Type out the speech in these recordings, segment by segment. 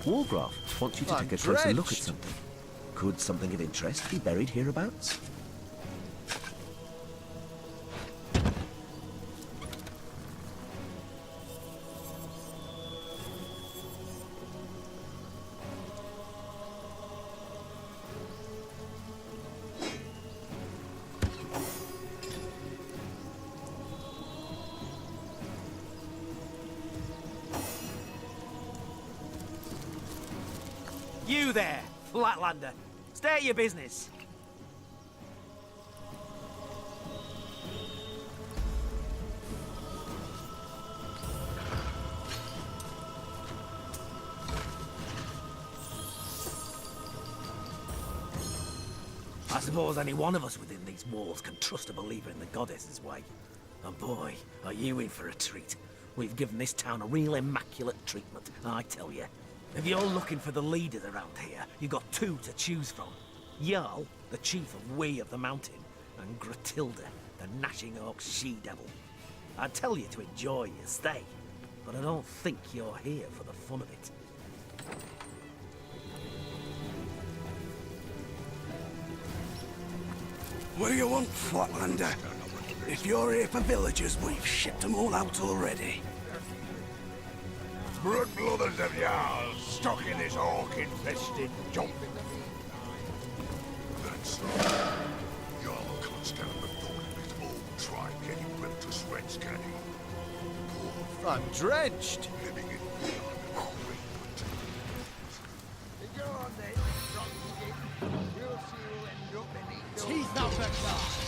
Wargraf wants you to take a closer look at something. Could something of interest be buried hereabouts? You there, Flatlander. Stay at your business. I suppose any one of us within these walls can trust a believer in the goddess's way. And boy, are you in for a treat. We've given this town a real immaculate treatment, I tell you. If you're looking for the leaders around here, you've got two to choose from. Jarl, the chief of We of the Mountain, and Gratilda, the gnashing orc she-devil. I'd tell you to enjoy your stay, but I don't think you're here for the fun of it. What do you want, Flatlander? If you're here for villagers, we've shipped them all out already. Broodblooders of Jarls, stuck in this orc-infested dump. That's right. Jarl can't stand the thought of it all. Try getting ripped to shreds, can he? I'm drenched. Living in fear and Go on then, Rockskin. We'll see you end up beneath those... Teeth out the glass.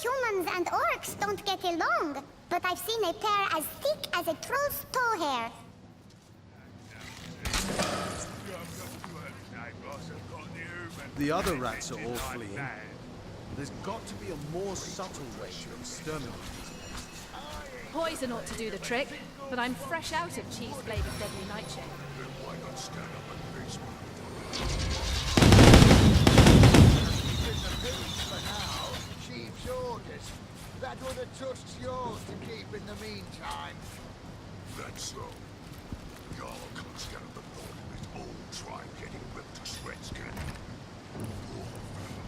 Humans and orcs don't get along, but I've seen a pair as thick as a troll's toe hair. The other rats are all fleeing. There's got to be a more subtle way to exterminate these pests. Poison ought to do the trick, but I'm fresh out of cheese-flavored deadly nightshade. why not stand up and face me? Chief's orders. That other tusk's yours to keep in the meantime. That's so. Jarl can't stand up the thought of his own tribe getting ripped to shreds, can he? Poor fellow.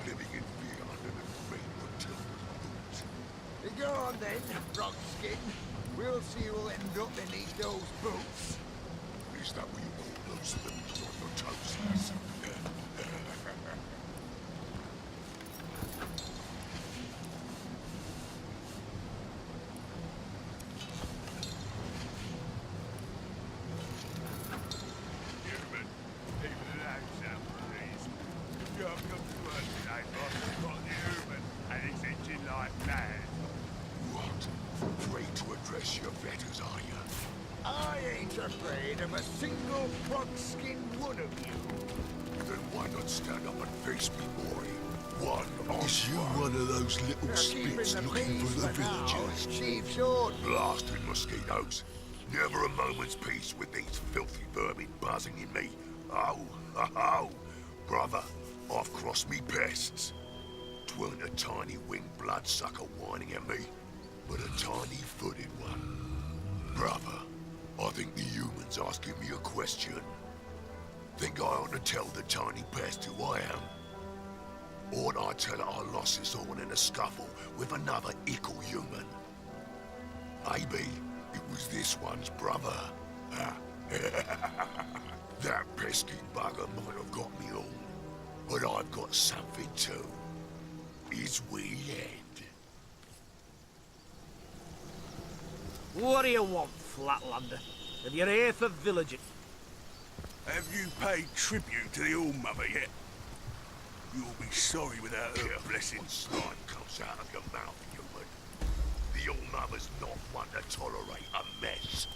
Living in fear under the great Matilda's boot. Go on then, Rockskin. We'll see who'll end up beneath those boots. Is that what you call those limbs on your toesies? Afraid of a single frog-skin one of you. Then why not stand up and face me, boy? One on Is you one of those little spits looking for the villagers? Chief's order. Blasted mosquitoes. Never a moment's peace with these filthy vermin buzzing in me. Oh, oh, brother, I've crossed me pests. 'Tweren't a tiny winged bloodsucker whining at me, but a tiny-footed one. Brother, I think the human's asking me a question. Think I ought to tell the tiny pest who I am? Or ought I tell her I lost this horn in a scuffle with another ickle human? Maybe it was this one's brother. That pesky bugger might have got me all, but I've got something too. His wee head. What do you want, Flatlander? If you're here for villagers... Have you paid tribute to the All-Mother yet? You'll be sorry without her blessing. Slime comes out of your mouth, human. The All-Mother's not one to tolerate a mess.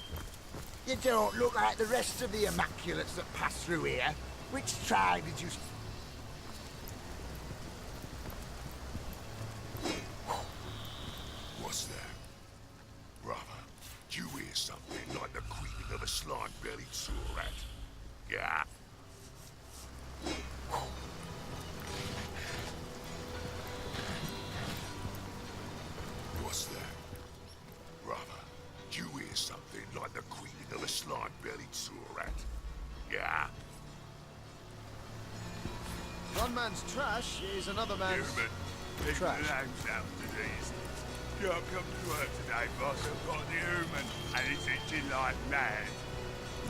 You don't look like the rest of the Immaculates that pass through here. Which tribe did you... What's that? Brother, do you hear something like the creeping of a slime-bellied sewer rat? Yeah. a slime-bellied sewer rat. Yeah. One man's trash is another man's... Human, keep Trash. the lambs out to these. Can't come to work today, boss. I've got the human, and it's itching like mad.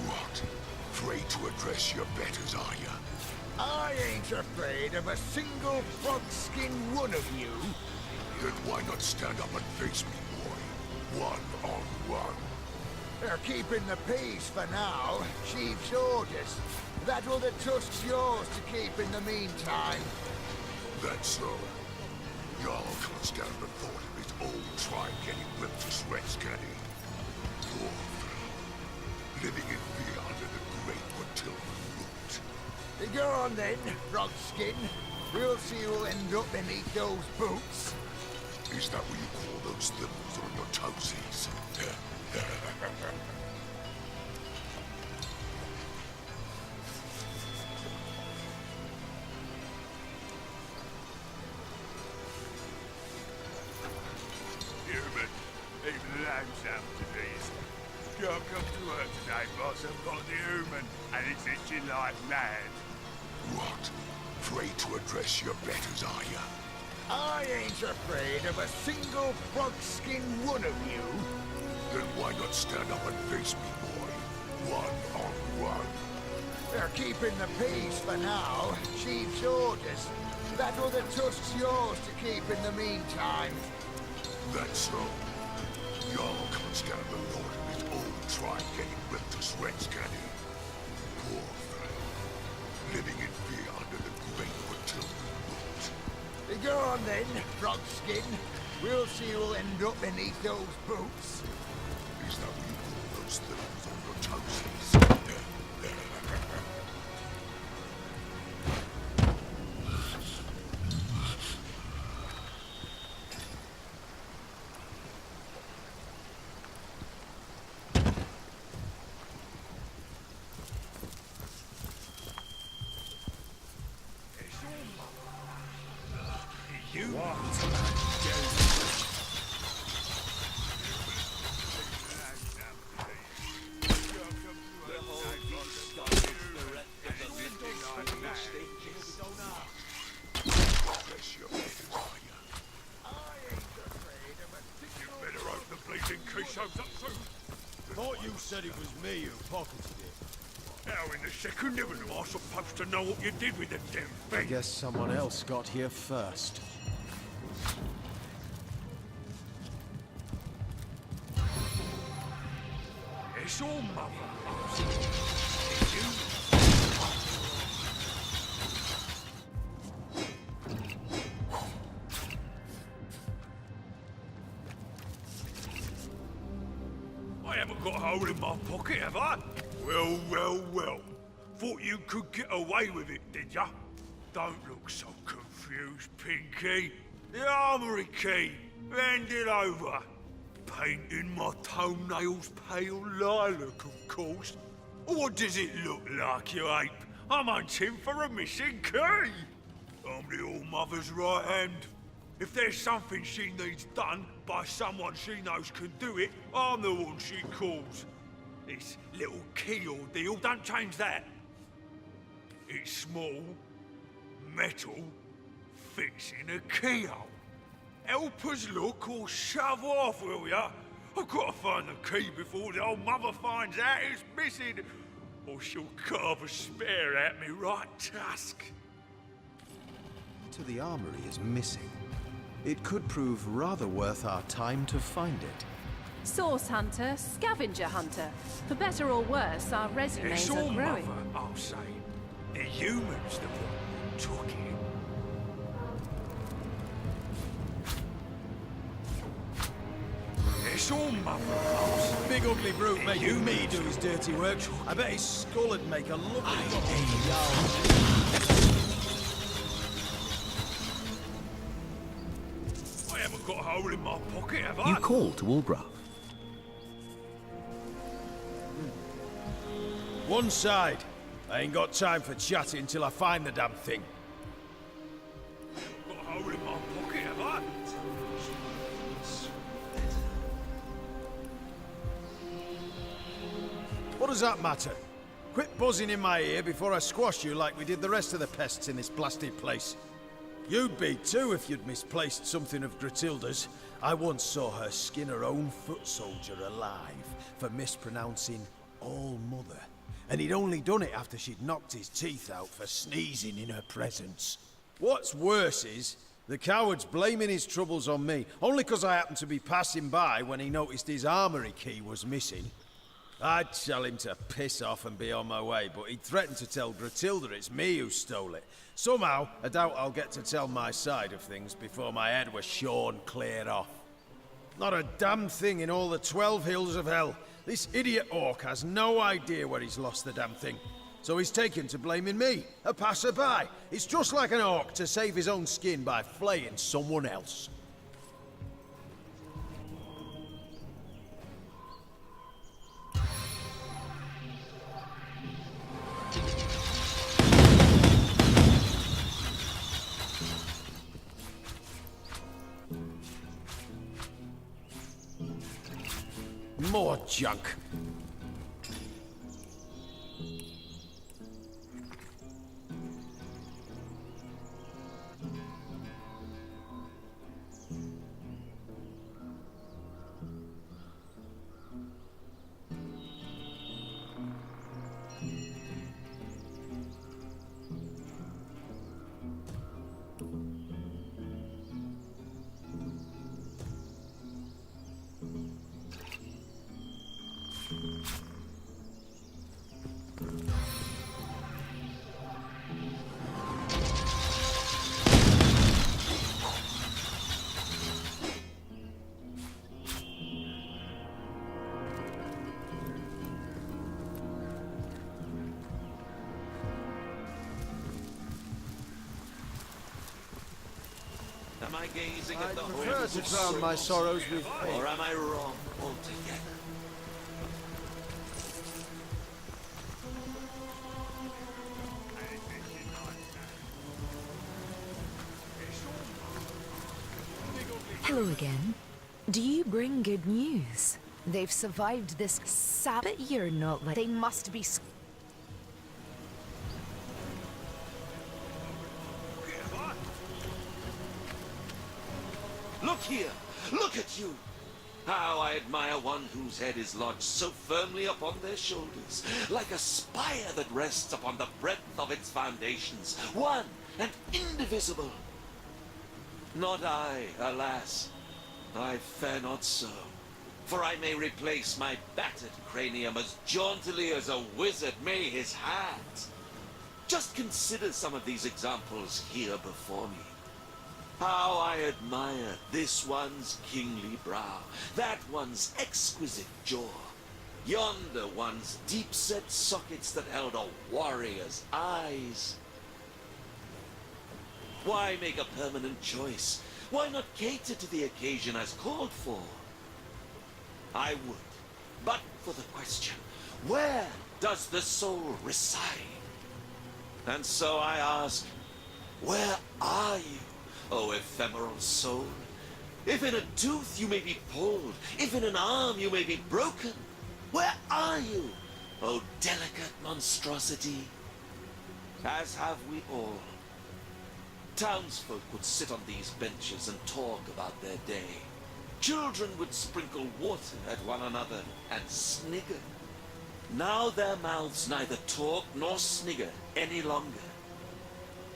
What? Afraid to address your betters, are ya? I ain't afraid of a single frog-skinned one of you. Then why not stand up and face me, boy? One-on-one. They're keeping the peace for now. Chief's orders. That will the tusk's yours to keep in the meantime. That's so. Y'all can't stand the thought of his old tribe getting ripped to shreds, can he? Poor fellow. Living in fear under the great Matilda root. Go on then, Frogskin. We'll see who'll end up beneath those boots. Is that what you call those thimbles on your toesies? Human, keep the lambs out to these. Can't come to work today, boss. I've got the human, and it's itching like mad. What? Afraid to address your betters, are ya? I ain't afraid of a single frog-skinned one of you. Then why not stand up and face me, boy? One-on-one. They're keeping the peace for now. Chief's orders. That will the tusk's yours to keep in the meantime. That's so. Y'all can't stand the thought of his old tribe getting ripped to shreds, can he? Poor fellow. Living in fear under the great Matilda root. Go on then, Frogskin. We'll see who'll end up beneath those boots. Is that what you call those thimbles on your toesies? Bless your betters, are ya? I ain't afraid of a single... Better open the bleeding keystones up soon. Thought you said it was me who pocketed it. How in the second heaven am I supposed to know what you did with the damn I thing? guess someone else got here first. It's all mother. I haven't got a hole in my pocket, have I? Well, well, well. Thought you could get away with it, did ya? Don't look so confused, Pinky. The armory key. Hand it over. Painting my toenails pale lilac, of course. What does it look like, you ape? I'm hunting for a missing key. I'm the All-Mother's right hand. If there's something she needs done by someone she knows can do it, I'm the one she calls. This little key ordeal, don't change that. It's small, metal, fits in a keyhole. Help us look or shove off, will ya? I've got to find the key before the old mother finds out it's missing, or she'll carve a spear at me right tusk. To the armory is missing. It could prove rather worth our time to find it. Source hunter, scavenger hunter. For better or worse, our resumes It's are all growing. mother, I'll say. The humans the one took it. It's all mother, I'll say. Big ugly brute The making me humans do his the one dirty work. took I bet his skull would make a lovely I bottle dare of yarn. I haven't got a hole in my pocket, have I? You call to Ulgraf. One side. I ain't got time for chatting till I find the damn thing. Got a hole in my pocket, have I? does that matter? Quit buzzing in my ear before I squash you like we did the rest of the pests in this blasted place. You'd be too if you'd misplaced something of Gratilda's. I once saw her skin her own foot soldier alive for mispronouncing All-Mother. And he'd only done it after she'd knocked his teeth out for sneezing in her presence. What's worse is, the coward's blaming his troubles on me, only 'cause I happened to be passing by when he noticed his armory key was missing. I'd tell him to piss off and be on my way, but he'd threatened to tell Gratilda it's me who stole it. Somehow, I doubt I'll get to tell my side of things before my head was shorn clear off. Not a damn thing in all the 12 hills of hell. This idiot orc has no idea where he's lost the damn thing. So he's taken to blaming me, a passerby. It's just like an orc to save his own skin by flaying someone else. More junk. Am I gazing I at the prefer hordes to of drown my souls, sorrows with or am I wrong altogether? Hello again. Do you bring good news? They've survived this Sabbath. You're not like they must be. Look here! Look at you! How I admire one whose head is lodged so firmly upon their shoulders, like a spire that rests upon the breadth of its foundations, one and indivisible. Not I, alas. I fare not so. For I may replace my battered cranium as jauntily as a wizard may his hat. Just consider some of these examples here before me. How I admire this one's kingly brow, that one's exquisite jaw, yonder one's deep-set sockets that held a warrior's eyes. Why make a permanent choice? Why not cater to the occasion as called for? I would, but for the question, where does the soul reside? And so I ask, where are you? O ephemeral soul, if in a tooth you may be pulled, if in an arm you may be broken, where are you, O delicate monstrosity? As have we all. Townsfolk would sit on these benches and talk about their day. Children would sprinkle water at one another and snigger. Now their mouths neither talk nor snigger any longer.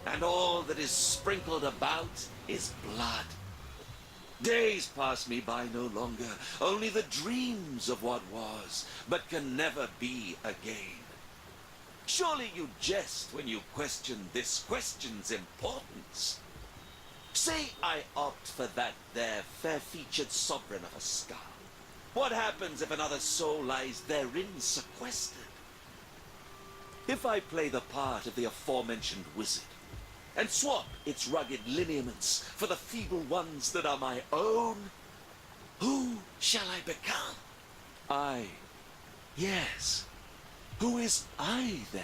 And all that is sprinkled about is blood. Days pass me by no longer, only the dreams of what was, but can never be again. Surely you jest when you question this question's importance. Say I opt for that there fair-featured sovereign of a skull. What happens if another soul lies therein sequestered? If I play the part of the aforementioned wizard, and swap its rugged lineaments for the feeble ones that are my own, who shall I become? I. Yes. Who is I, then?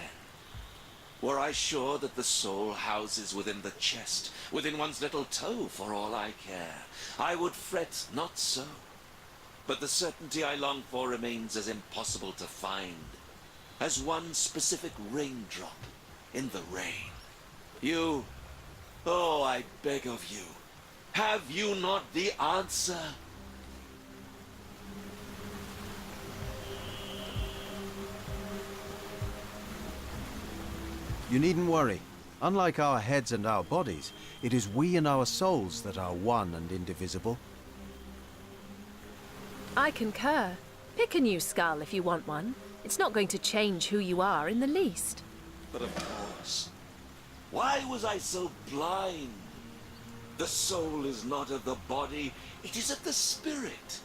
Were I sure that the soul houses within the chest, within one's little toe, for all I care, I would fret not so. But the certainty I long for remains as impossible to find as one specific raindrop in the rain. You... oh, I beg of you. Have you not the answer? You needn't worry. Unlike our heads and our bodies, it is we and our souls that are one and indivisible. I concur. Pick a new skull if you want one. It's not going to change who you are in the least. But of course. Why was I so blind? The soul is not of the body, it is of the spirit.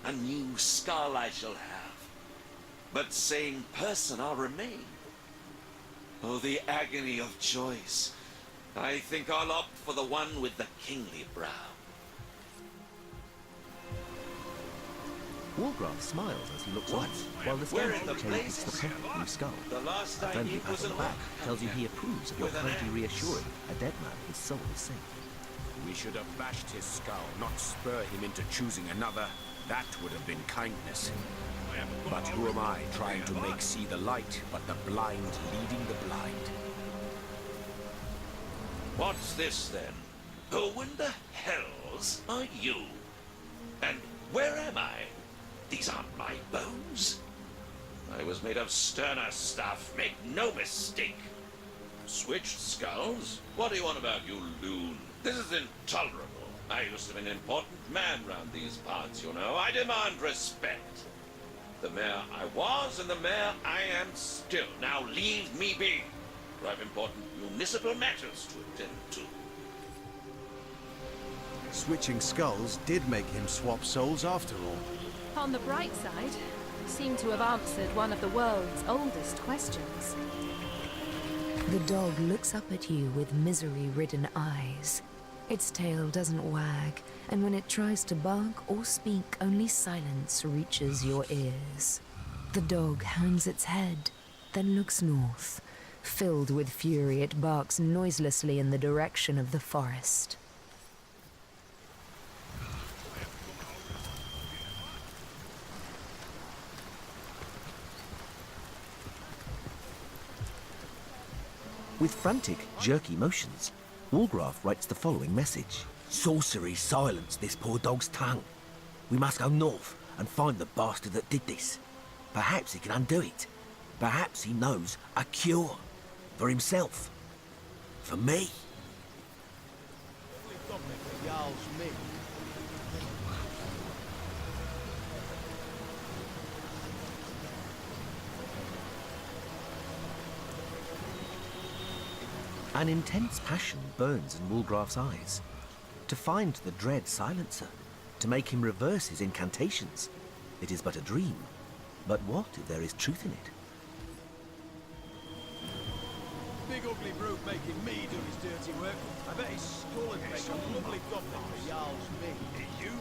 A new skull I shall have, but same person I'll remain. Oh, the agony of choice. I think I'll opt for the one with the kingly brow. Walgraf smiles as he looks What? on, while the Where scout in the chain place? picks the perfect new skull. The last A I friendly knew pat was on an the back orc tells you he companion approves of your with an kindly axe. reassuring a dead man his soul is safe. We should have bashed his skull, not spur him into choosing another. That would have been kindness. But who am I trying to make see the light, but the blind leading the blind? What's this then? Who in the hells are you? And where am I? These aren't my bones. I was made of sterner stuff, make no mistake. Switched skulls? What do you want about, you loon? This is intolerable. I used to be an important man round these parts, you know. I demand respect. The mayor I was and the mayor I am still. Now leave me be. For I have important municipal matters to attend to. Switching skulls did make him swap souls after all. On the bright side, you seem to have answered one of the world's oldest questions. The dog looks up at you with misery-ridden eyes. Its tail doesn't wag, and when it tries to bark or speak, only silence reaches your ears. The dog hangs its head, then looks north. Filled with fury, it barks noiselessly in the direction of the forest. With frantic, jerky motions, Walgraf writes the following message. Sorcery silenced this poor dog's tongue. We must go north and find the bastard that did this. Perhaps he can undo it. Perhaps he knows a cure. For himself. For me. An intense passion burns in Walgraf's eyes. To find the dread silencer, to make him reverse his incantations. It is but a dream. But what if there is truth in it? Big ugly brute making me do his dirty work. I bet his skull would make a lovely goblin for Jarl's me. You